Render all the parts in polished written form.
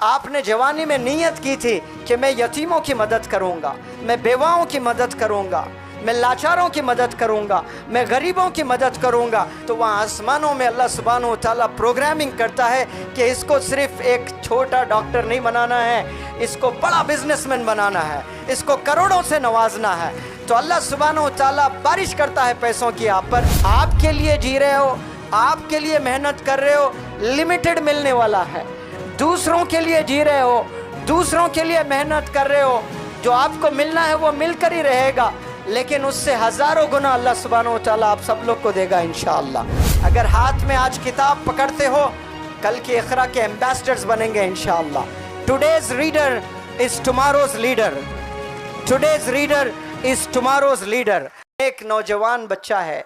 आपने जवानी में नीयत की थी कि मैं यतीमों की मदद करूंगा, मैं बेवाओं की मदद करूंगा, मैं लाचारों की मदद करूंगा, मैं गरीबों की मदद करूंगा, तो वहाँ आसमानों में अल्लाह सुब्हानहू व तआला प्रोग्रामिंग करता है कि इसको सिर्फ एक छोटा डॉक्टर नहीं बनाना है, इसको बड़ा बिजनेसमैन बनाना है, इसको करोड़ों से नवाजना है। तो अल्लाह सुब्हानहू व तआला बारिश करता है पैसों की आप पर। आपके लिए जी रहे हो, आपके लिए मेहनत कर रहे हो, लिमिटेड मिलने वाला है। दूसरों के लिए जी रहे हो, दूसरों के लिए मेहनत कर रहे हो, जो आपको मिलना है वो मिलकर ही रहेगा, लेकिन उससे हजारों गुना अल्लाह सुब्हानहू व तआला आप सब लोग को देगा इंशाअल्लाह। अगर हाथ में आज किताब पकड़ते हो, कल के इक़रा के एम्बेसडर्स बनेंगे इंशाअल्लाह। Today's reader is tomorrow's leader, today's reader is tomorrow's leader. एक नौजवान बच्चा है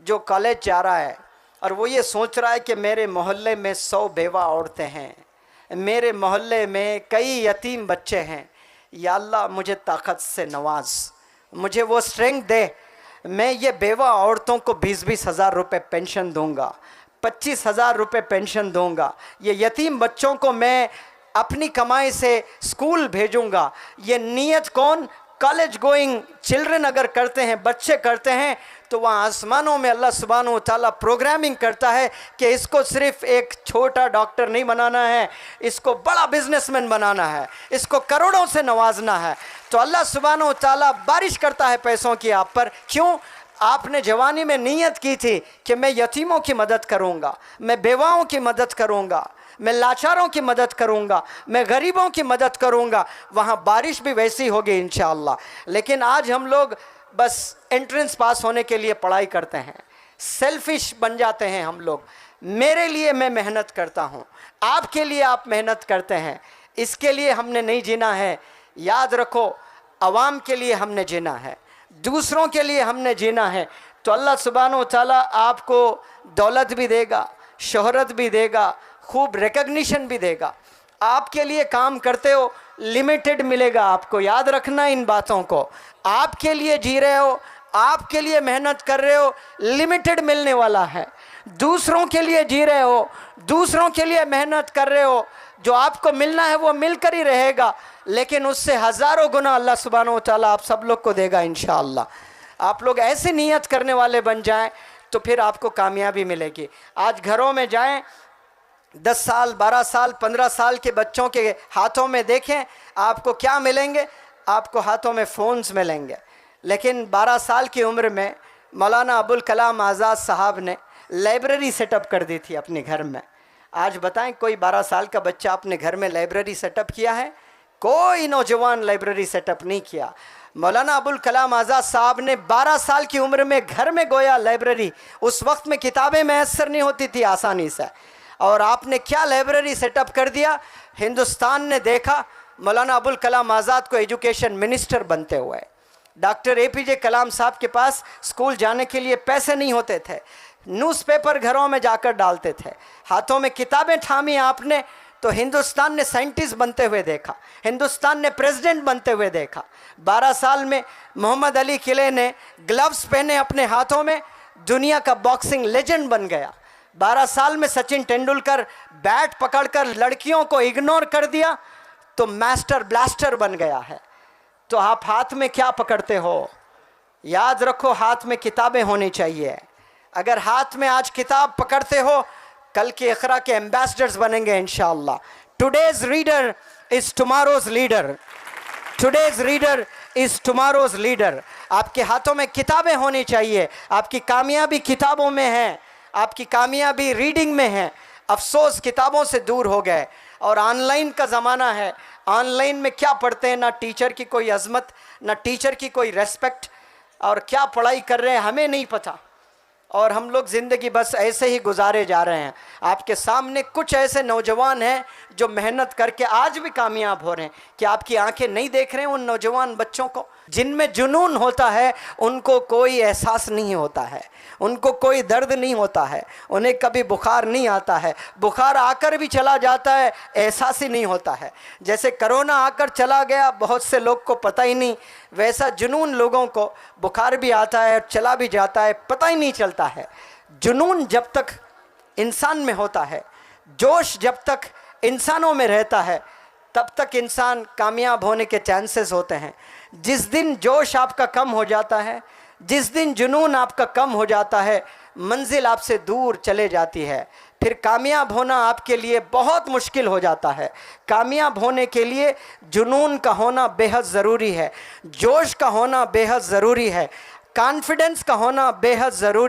जो कॉलेज जा रहा है और वो ये सोच रहा है कि मेरे मोहल्ले में 100 बेवा औरतें हैं, मेरे मोहल्ले में कई यतीम बच्चे हैं, या अल्लाह मुझे ताकत से नवाज, मुझे वो स्ट्रेंथ दे, मैं ये बेवा औरतों को 20-20 हज़ार रुपये पेंशन दूंगा, 25 हज़ार रुपये पेंशन दूंगा, ये यतीम बच्चों को मैं अपनी कमाई से स्कूल भेजूंगा। ये नीयत कौन? कॉलेज गोइंग चिल्ड्रन अगर करते हैं, बच्चे करते हैं, तो वहाँ आसमानों में अल्लाह सुब्हानहू व तआला प्रोग्रामिंग करता है कि इसको सिर्फ एक छोटा डॉक्टर नहीं बनाना है, इसको बड़ा बिजनेसमैन बनाना है, इसको करोड़ों से नवाजना है। तो अल्लाह सुब्हानहू व तआला बारिश करता है पैसों की आप पर। क्यों? आपने जवानी में नीयत की थी कि मैं यतीमों की मदद करूँगा, मैं बेवाओं की मदद करूँगा, मैं लाचारों की मदद करूंगा, मैं गरीबों की मदद करूंगा, वहाँ बारिश भी वैसी होगी इंशाअल्लाह। लेकिन आज हम लोग बस एंट्रेंस पास होने के लिए पढ़ाई करते हैं, सेल्फिश बन जाते हैं हम लोग। मेरे लिए मैं मेहनत करता हूँ, आपके लिए आप मेहनत करते हैं, इसके लिए हमने नहीं जीना है। याद रखो, अवाम के लिए हमने जीना है, दूसरों के लिए हमने जीना है। तो अल्लाह सुब्हानहू व तआला आपको दौलत भी देगा, शोहरत भी देगा, खूब रिकग्निशन भी देगा। आपके लिए काम करते हो, लिमिटेड मिलेगा आपको, याद रखना इन बातों को। आपके लिए जी रहे हो, आपके लिए मेहनत कर रहे हो, लिमिटेड मिलने वाला है। दूसरों के लिए जी रहे हो, दूसरों के लिए मेहनत कर रहे हो, जो आपको मिलना है वो मिलकर ही रहेगा, लेकिन उससे हज़ारों गुना अल्लाह सुब्हानहू व तआला आप सब लोग को देगा इंशाअल्लाह। आप लोग ऐसी नीयत करने वाले बन जाएं तो फिर आपको कामयाबी मिलेगी। आज घरों में जाएं, 10 साल 12 साल 15 साल के बच्चों के हाथों में देखें, आपको क्या मिलेंगे? आपको हाथों में फ़ोन्स मिलेंगे। लेकिन 12 साल की उम्र में मौलाना अबुल कलाम आज़ाद साहब ने लाइब्रेरी सेटअप कर दी थी अपने घर में। आज बताएं, कोई 12 साल का बच्चा अपने घर में लाइब्रेरी सेटअप किया है? कोई नौजवान लाइब्रेरी सेटअप नहीं किया। मौलाना अबुल कलाम आज़ाद साहब ने 12 साल की उम्र में घर में गोया लाइब्रेरी, उस वक्त में किताबें मैसर नहीं होती थी आसानी से, और आपने क्या लाइब्रेरी सेटअप कर दिया। हिंदुस्तान ने देखा मौलाना अबुल कलाम आज़ाद को एजुकेशन मिनिस्टर बनते हुए। डॉक्टर APJ कलाम साहब के पास स्कूल जाने के लिए पैसे नहीं होते थे, न्यूज़पेपर घरों में जाकर डालते थे, हाथों में किताबें थामी आपने, तो हिंदुस्तान ने साइंटिस्ट बनते हुए देखा, हिंदुस्तान ने प्रेसिडेंट बनते हुए देखा। 12 साल में मोहम्मद अली किले ने ग्लव्स पहने अपने हाथों में, दुनिया का बॉक्सिंग लेजेंड बन गया। 12 साल में सचिन तेंदुलकर बैट पकड़कर लड़कियों को इग्नोर कर दिया तो मास्टर ब्लास्टर बन गया है। तो आप हाथ में क्या पकड़ते हो? याद रखो, हाथ में किताबें होनी चाहिए। अगर हाथ में आज किताब पकड़ते हो, कल के इक़रा के एम्बेसडर्स बनेंगे इंशाअल्लाह। Today's reader is tomorrow's leader, today's reader is tomorrow's leader. आपके हाथों में किताबें होनी चाहिए। आपकी कामयाबी किताबों में है, आपकी कामयाबी रीडिंग में है। अफसोस किताबों से दूर हो गए और ऑनलाइन का ज़माना है। ऑनलाइन में क्या पढ़ते हैं? ना टीचर की कोई अज़मत, ना टीचर की कोई रेस्पेक्ट, और क्या पढ़ाई कर रहे हैं हमें नहीं पता, और हम लोग ज़िंदगी बस ऐसे ही गुजारे जा रहे हैं। आपके सामने कुछ ऐसे नौजवान हैं जो मेहनत करके आज भी कामयाब हो रहे हैं। कि आपकी आंखें नहीं देख रहे हैं उन नौजवान बच्चों को? जिनमें जुनून होता है उनको कोई एहसास नहीं होता है, उनको कोई दर्द नहीं होता है, उन्हें कभी बुखार नहीं आता है, बुखार आकर भी चला जाता है, एहसास ही नहीं होता है। जैसे कोरोना आकर चला गया, बहुत से लोग को पता ही नहीं, वैसा जुनून लोगों को बुखार भी आता है, चला भी जाता है, पता ही नहीं चलता है। जुनून जब तक इंसान में होता है, जोश जब तक इंसानों में रहता है, तब तक इंसान कामयाब होने के चांसेस होते हैं। जिस दिन जोश आपका कम हो जाता है, जिस दिन जुनून आपका कम हो जाता है, मंजिल आपसे दूर चले जाती है। फिर कामयाब होना आपके लिए बहुत मुश्किल हो जाता है। कामयाब होने के लिए जुनून का होना बेहद ज़रूरी है, जोश का होना बेहद ज़रूरी है, कॉन्फिडेंस का होना बेहद ज़रूरी